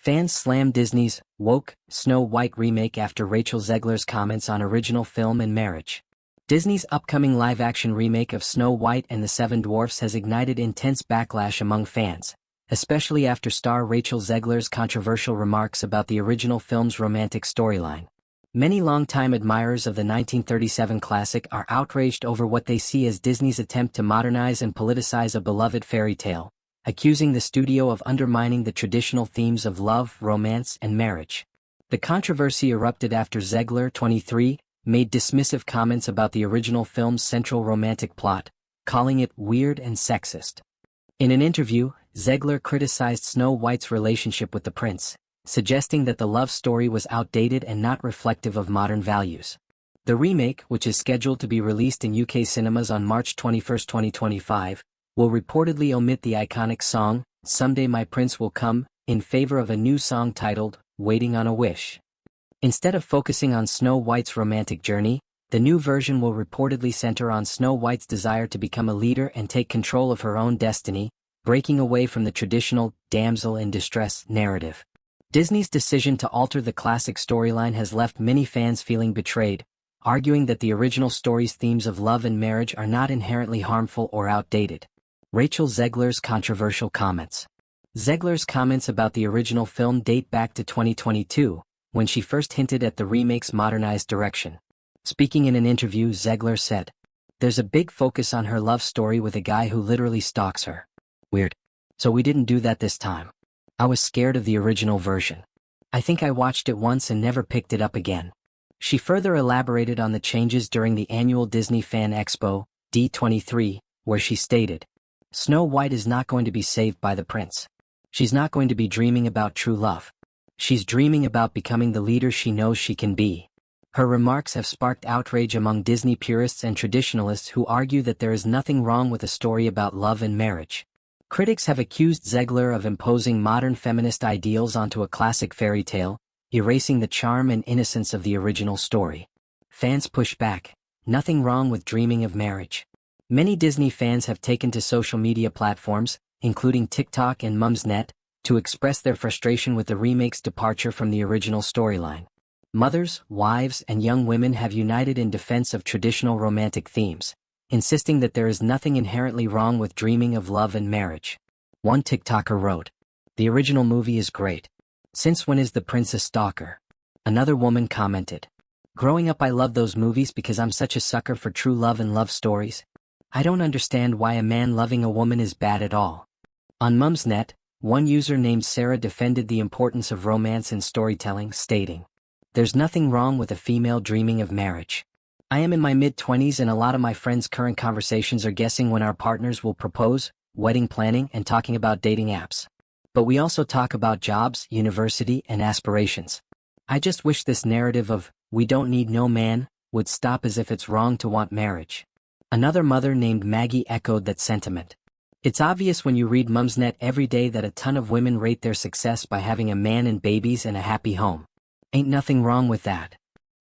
Fans slam Disney's woke Snow White remake after Rachel Zegler's comments on original film and marriage. Disney's upcoming live-action remake of Snow White and the Seven Dwarfs has ignited intense backlash among fans, especially after star Rachel Zegler's controversial remarks about the original film's romantic storyline. Many longtime admirers of the 1937 classic are outraged over what they see as Disney's attempt to modernize and politicize a beloved fairy tale, accusing the studio of undermining the traditional themes of love, romance, and marriage. The controversy erupted after Zegler, 23, made dismissive comments about the original film's central romantic plot, calling it weird and sexist. In an interview, Zegler criticized Snow White's relationship with the prince, suggesting that the love story was outdated and not reflective of modern values. The remake, which is scheduled to be released in UK cinemas on March 21, 2025, will reportedly omit the iconic song, "Someday My Prince Will Come," in favor of a new song titled, "Waiting on a Wish." Instead of focusing on Snow White's romantic journey, the new version will reportedly center on Snow White's desire to become a leader and take control of her own destiny, breaking away from the traditional damsel in distress narrative. Disney's decision to alter the classic storyline has left many fans feeling betrayed, arguing that the original story's themes of love and marriage are not inherently harmful or outdated. Rachel Zegler's controversial comments. Zegler's comments about the original film date back to 2022, when she first hinted at the remake's modernized direction. Speaking in an interview, Zegler said, "There's a big focus on her love story with a guy who literally stalks her. Weird. So we didn't do that this time. I was scared of the original version. I think I watched it once and never picked it up again." She further elaborated on the changes during the annual Disney Fan Expo, D23, where she stated, "Snow White is not going to be saved by the prince. She's not going to be dreaming about true love. She's dreaming about becoming the leader she knows she can be." Her remarks have sparked outrage among Disney purists and traditionalists who argue that there is nothing wrong with a story about love and marriage. Critics have accused Zegler of imposing modern feminist ideals onto a classic fairy tale, erasing the charm and innocence of the original story. Fans push back. Nothing wrong with dreaming of marriage. Many Disney fans have taken to social media platforms, including TikTok and Mumsnet, to express their frustration with the remake's departure from the original storyline. Mothers, wives, and young women have united in defense of traditional romantic themes, insisting that there is nothing inherently wrong with dreaming of love and marriage. One TikToker wrote, "The original movie is great. Since when is the prince a stalker?" Another woman commented, "Growing up I loved those movies because I'm such a sucker for true love and love stories. I don't understand why a man loving a woman is bad at all." On Mumsnet, one user named Sarah defended the importance of romance in storytelling, stating, "There's nothing wrong with a female dreaming of marriage. I am in my mid-20s and a lot of my friends' current conversations are guessing when our partners will propose, wedding planning, and talking about dating apps. But we also talk about jobs, university, and aspirations. I just wish this narrative of, 'we don't need no man,' would stop, as if it's wrong to want marriage." Another mother named Maggie echoed that sentiment. "It's obvious when you read Mumsnet every day that a ton of women rate their success by having a man and babies and a happy home. Ain't nothing wrong with that."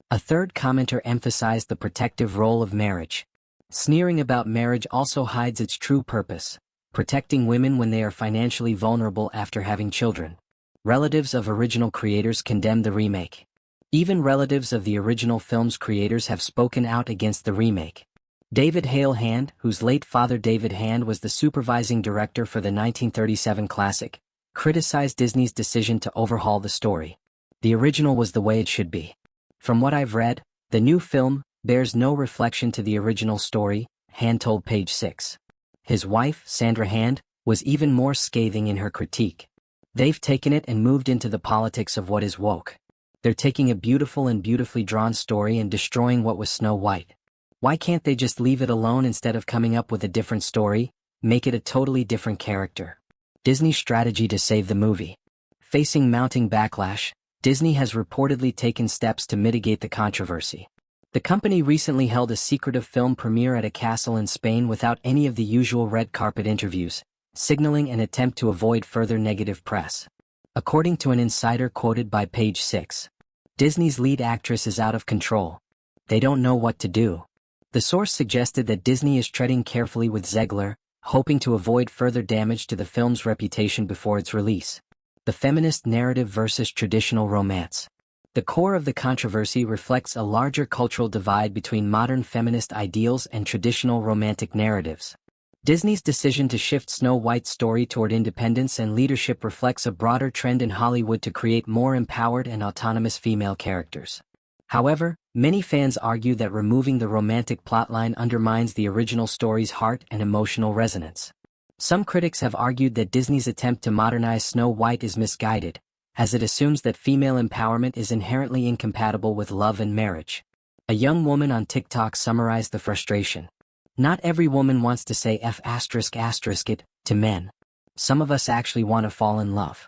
A third commenter emphasized the protective role of marriage. Sneering about marriage also hides its true purpose, protecting women when they are financially vulnerable after having children. Relatives of original creators condemned the remake. Even relatives of the original film's creators have spoken out against the remake. David Hale Hand, whose late father David Hand was the supervising director for the 1937 classic, criticized Disney's decision to overhaul the story. "The original was the way it should be. From what I've read, the new film bears no reflection to the original story," Hand told Page 6. His wife, Sandra Hand, was even more scathing in her critique. "They've taken it and moved into the politics of what is woke. They're taking a beautiful and beautifully drawn story and destroying what was Snow White. Why can't they just leave it alone instead of coming up with a different story, make it a totally different character?" Disney's strategy to save the movie. Facing mounting backlash, Disney has reportedly taken steps to mitigate the controversy. The company recently held a secretive film premiere at a castle in Spain without any of the usual red carpet interviews, signaling an attempt to avoid further negative press. According to an insider quoted by Page 6, "Disney's lead actress is out of control. They don't know what to do." The source suggested that Disney is treading carefully with Zegler, hoping to avoid further damage to the film's reputation before its release. the feminist narrative versus traditional romance. The core of the controversy reflects a larger cultural divide between modern feminist ideals and traditional romantic narratives. Disney's decision to shift Snow White's story toward independence and leadership reflects a broader trend in Hollywood to create more empowered and autonomous female characters. However, many fans argue that removing the romantic plotline undermines the original story's heart and emotional resonance. Some critics have argued that Disney's attempt to modernize Snow White is misguided, as it assumes that female empowerment is inherently incompatible with love and marriage. A young woman on TikTok summarized the frustration. Not every woman wants to say it to men. Some of us actually want to fall in love.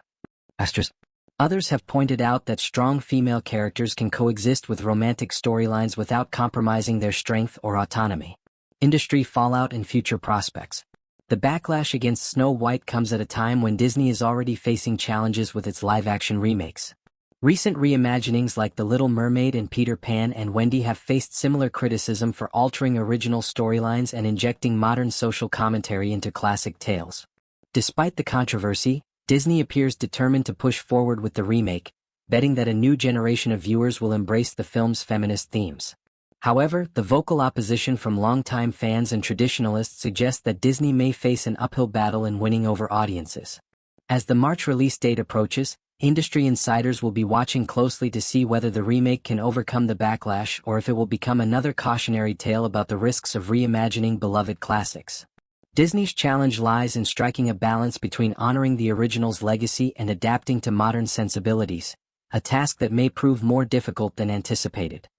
Others have pointed out that strong female characters can coexist with romantic storylines without compromising their strength or autonomy. Industry fallout and future prospects. The backlash against Snow White comes at a time when Disney is already facing challenges with its live-action remakes. Recent reimaginings like The Little Mermaid and Peter Pan and Wendy have faced similar criticism for altering original storylines and injecting modern social commentary into classic tales. Despite the controversy, Disney appears determined to push forward with the remake, betting that a new generation of viewers will embrace the film's feminist themes. However, the vocal opposition from longtime fans and traditionalists suggests that Disney may face an uphill battle in winning over audiences. As the March release date approaches, industry insiders will be watching closely to see whether the remake can overcome the backlash or if it will become another cautionary tale about the risks of reimagining beloved classics. Disney's challenge lies in striking a balance between honoring the original's legacy and adapting to modern sensibilities, a task that may prove more difficult than anticipated.